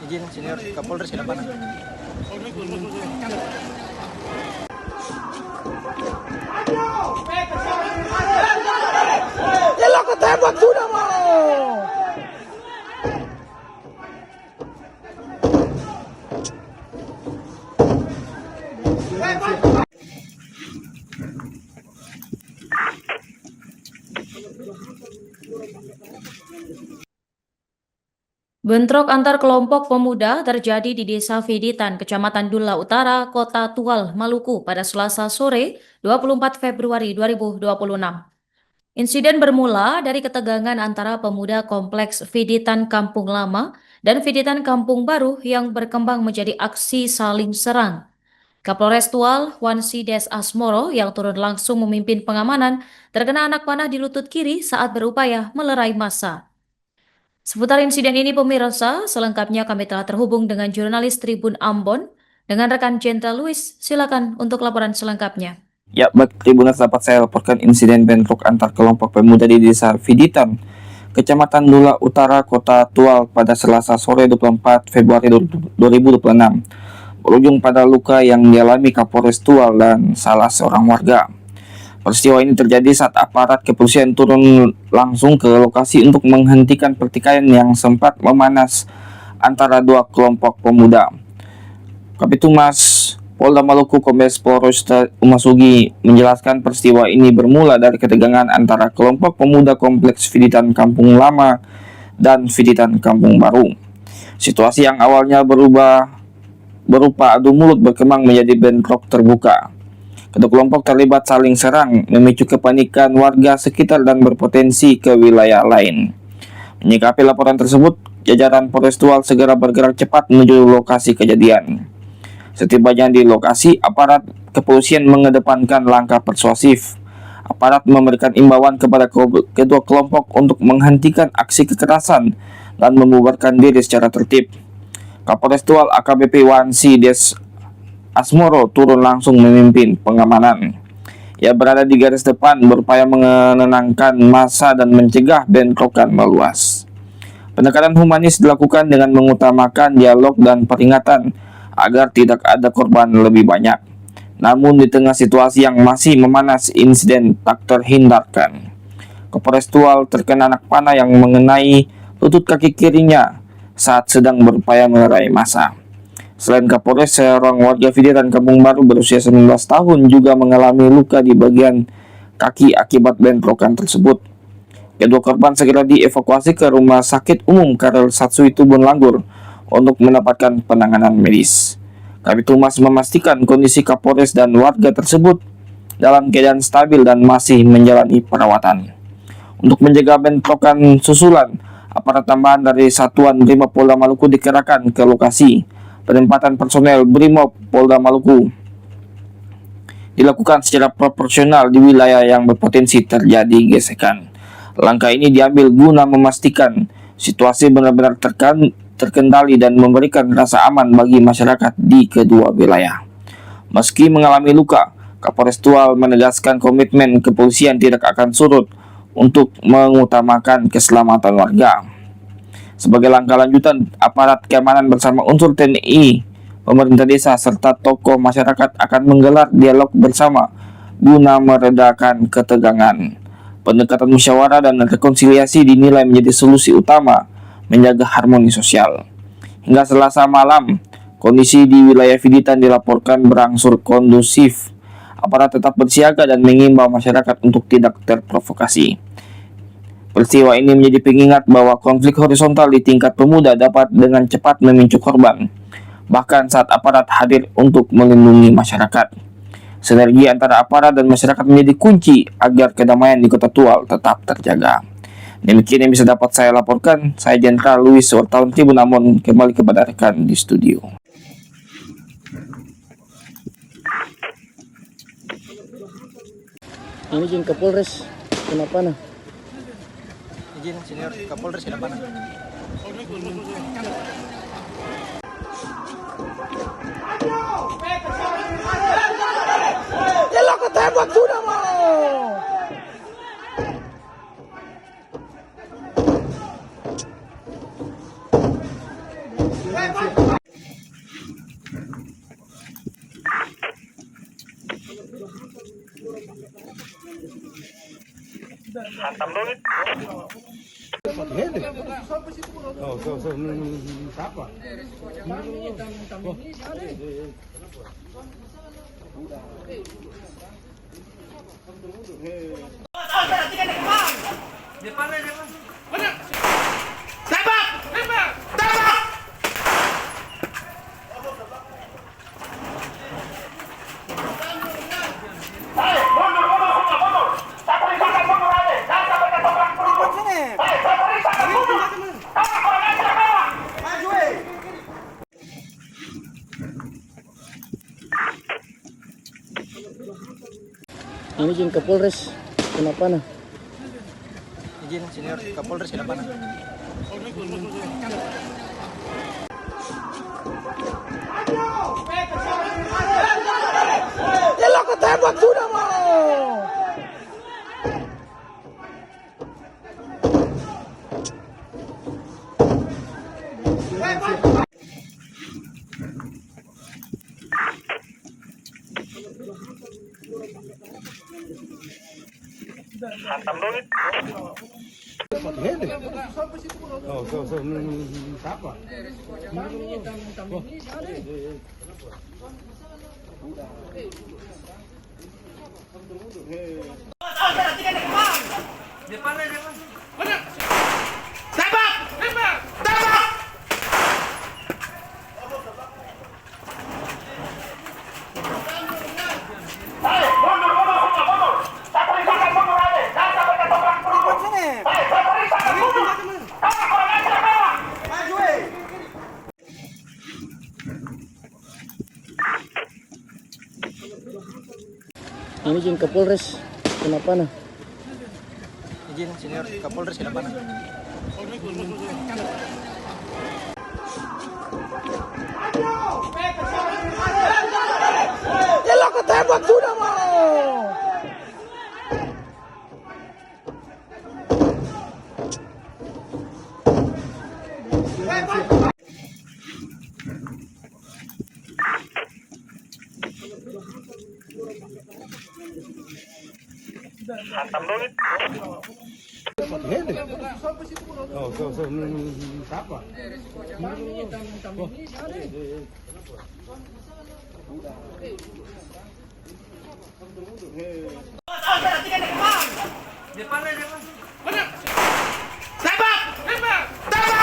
Izin senior Kapolres ke depan. Elok ketembak sudah mau. Bentrok antar kelompok pemuda terjadi di Desa Fiditan, Kecamatan Dula Utara, Kota Tual, Maluku pada Selasa sore 24 Februari 2026. Insiden bermula dari ketegangan antara pemuda kompleks Fiditan Kampung Lama dan Fiditan Kampung Baru yang berkembang menjadi aksi saling serang. Kapolres Tual, Wansi Des Asmoro yang turun langsung memimpin pengamanan terkena anak panah di lutut kiri saat berupaya melerai massa. Seputar insiden ini pemirsa, selengkapnya kami telah terhubung dengan jurnalis Tribun Ambon dengan rekan Jenderal Luis. Silakan untuk laporan selengkapnya. Ya, baik Tribuners, dapat saya laporkan insiden bentrok antar kelompok pemuda di Desa Fiditan, Kecamatan Dula Utara, Kota Tual pada Selasa sore 24 Februari 2026 berujung pada luka yang dialami Kapolres Tual dan salah seorang warga. Peristiwa ini terjadi saat aparat kepolisian turun langsung ke lokasi untuk menghentikan pertikaian yang sempat memanas antara dua kelompok pemuda. Kapitumas Polda Maluku Kombes Pol Rosta Umasugi menjelaskan peristiwa ini bermula dari ketegangan antara kelompok pemuda kompleks Fiditan Kampung Lama dan Fiditan Kampung Baru. Situasi yang awalnya berupa adu mulut berkembang menjadi bentrok terbuka. Kedua kelompok terlibat saling serang, memicu kepanikan warga sekitar dan berpotensi ke wilayah lain. Menyikapi laporan tersebut, jajaran Polres Tual segera bergerak cepat menuju lokasi kejadian. Setibanya di lokasi, aparat kepolisian mengedepankan langkah persuasif. Aparat memberikan imbauan kepada kedua kelompok untuk menghentikan aksi kekerasan dan membubarkan diri secara tertib. Kapolres Tual AKBP Wansi Des Asmoro turun langsung memimpin pengamanan. Ia berada di garis depan berupaya menenangkan massa dan mencegah bentrokan meluas. Pendekatan humanis dilakukan dengan mengutamakan dialog dan peringatan agar tidak ada korban lebih banyak. Namun di tengah situasi yang masih memanas, insiden tak terhindarkan. Kapolres Tual terkena anak panah yang mengenai lutut kaki kirinya saat sedang berupaya melerai massa. Selain Kapolres, seorang warga Fiditan Kampung Baru berusia 19 tahun juga mengalami luka di bagian kaki akibat bentrokan tersebut. Kedua korban segera dievakuasi ke Rumah Sakit Umum Karel Satsui Tubun Langgur untuk mendapatkan penanganan medis. Kabitumas memastikan kondisi Kapolres dan warga tersebut dalam keadaan stabil dan masih menjalani perawatan. Untuk menjaga bentrokan susulan, aparat tambahan dari Satuan Brimob Polda Maluku dikerahkan ke lokasi. Penempatan personel Brimob Polda Maluku dilakukan secara proporsional di wilayah yang berpotensi terjadi gesekan. Langkah ini diambil guna memastikan situasi benar-benar terkendali dan memberikan rasa aman bagi masyarakat di kedua wilayah. Meski mengalami luka, Kapolres Tual menegaskan komitmen kepolisian tidak akan surut untuk mengutamakan keselamatan warga. Sebagai langkah lanjutan, aparat keamanan bersama unsur TNI, pemerintah desa, serta tokoh masyarakat akan menggelar dialog bersama guna meredakan ketegangan. Pendekatan musyawarah dan rekonsiliasi dinilai menjadi solusi utama menjaga harmoni sosial. Hingga Selasa malam, kondisi di wilayah Fiditan dilaporkan berangsur kondusif. Aparat tetap bersiaga dan mengimbau masyarakat untuk tidak terprovokasi. Peristiwa ini menjadi pengingat bahwa konflik horizontal di tingkat pemuda dapat dengan cepat memicu korban, bahkan saat aparat hadir untuk melindungi masyarakat. Sinergi antara aparat dan masyarakat menjadi kunci agar kedamaian di Kota Tual tetap terjaga. Demikian yang bisa dapat saya laporkan. Saya Jenderal Luis, wartawan Tribun Ambon, kembali kepada rekan di studio. Ini izin Kapolres kenapa nah? Izin senior Kapolres kenapa nah? Elok ketembak sudah mau. Ini izin Kapolres, kenapa nah? Izin senior Kapolres, kenapa nah? Ya lo ketembak sudah mau. Ini izin Kapolres, kenapa nah? Izin senior Kapolres, kenapa nah? Ya lo ketembak sudah mau. Tembak!